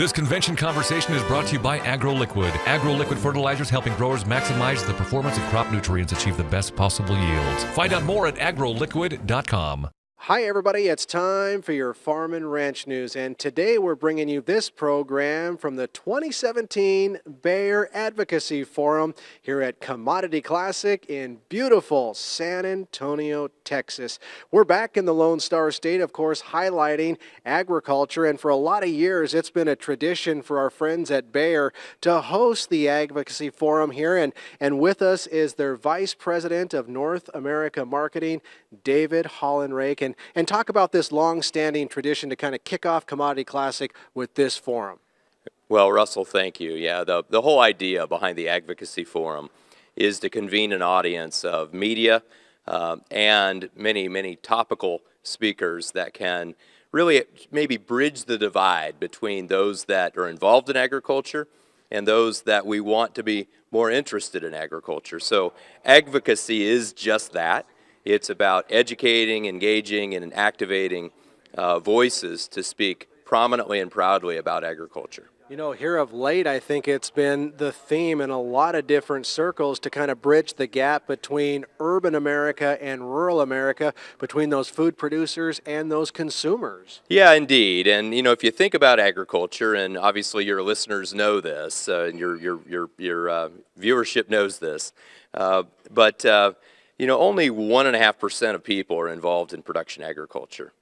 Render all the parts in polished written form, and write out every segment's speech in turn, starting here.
This convention conversation is brought to you by AgroLiquid. AgroLiquid fertilizers helping growers maximize the performance of crop nutrients, achieve the best possible yields. Find out more at agroliquid.com. Hi everybody, it's time for your Farm and Ranch News, and today we're bringing you this program from the 2017 Bayer Advocacy Forum here at Commodity Classic in beautiful San Antonio, Texas. We're back in the Lone Star State, of course, highlighting agriculture, and for a lot of years it's been a tradition for our friends at Bayer to host the Advocacy Forum here, and with us is their Vice President of North America Marketing, David Hollenrake, and talk about this long-standing tradition to kind of kick off Commodity Classic with this forum. Well, Russell, thank you. Yeah, the whole idea behind the Advocacy Forum is to convene an audience of media and many topical speakers that can really maybe bridge the divide between those that are involved in agriculture and those that we want to be more interested in agriculture. So advocacy is just that. It's about educating, engaging, and activating voices to speak prominently and proudly about agriculture. You know, here of late, I think it's been the theme in a lot of different circles to kind of bridge the gap between urban America and rural America, between those food producers and those consumers. Yeah, indeed. And, you know, if you think about agriculture, and obviously your listeners know this, and your viewership knows this, but you know, only 1.5% of people are involved in production agriculture.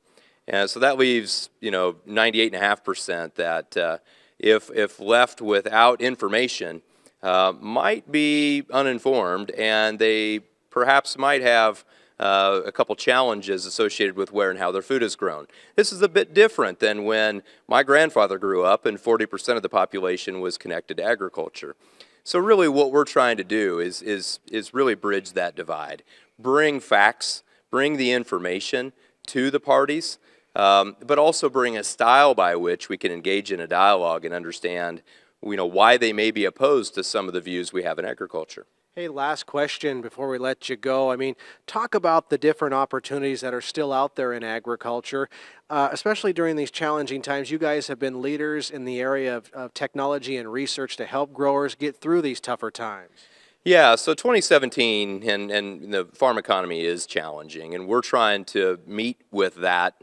And so that leaves, you know, 98.5% that if left without information, might be uninformed, and they perhaps might have a couple challenges associated with where and how their food is grown. This is a bit different than when my grandfather grew up and 40% of the population was connected to agriculture. So really what we're trying to do is really bridge that divide. Bring facts, bring the information to the parties, but also bring a style by which we can engage in a dialogue and understand, you know, why they may be opposed to some of the views we have in agriculture. Hey, last question before we let you go. I mean, talk about the different opportunities that are still out there in agriculture, especially during these challenging times. You guys have been leaders in the area of technology and research to help growers get through these tougher times. Yeah, so 2017 and the farm economy is challenging, and we're trying to meet with that,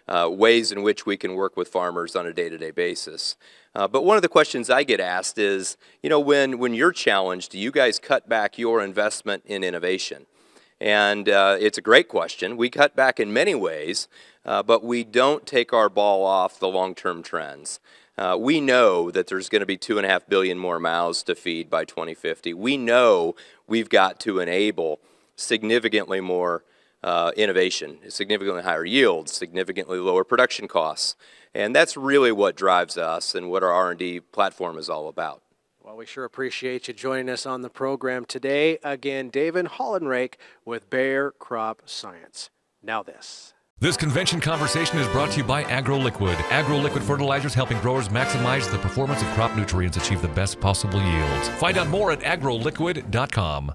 ways in which we can work with farmers on a day-to-day basis. But one of the questions I get asked is, you know, when you're challenged, do you guys cut back your investment in innovation? And it's a great question. We cut back in many ways, but we don't take our ball off the long-term trends. We know that there's going to be 2.5 billion more mouths to feed by 2050. We know we've got to enable significantly more innovation, significantly higher yields, significantly lower production costs. And that's really what drives us and what our R&D platform is all about. Well, we sure appreciate you joining us on the program today. Again, David Hollenrake with Bayer Crop Science. Now this. This convention conversation is brought to you by AgroLiquid. AgroLiquid fertilizers helping growers maximize the performance of crop nutrients, achieve the best possible yields. Find out more at agroliquid.com.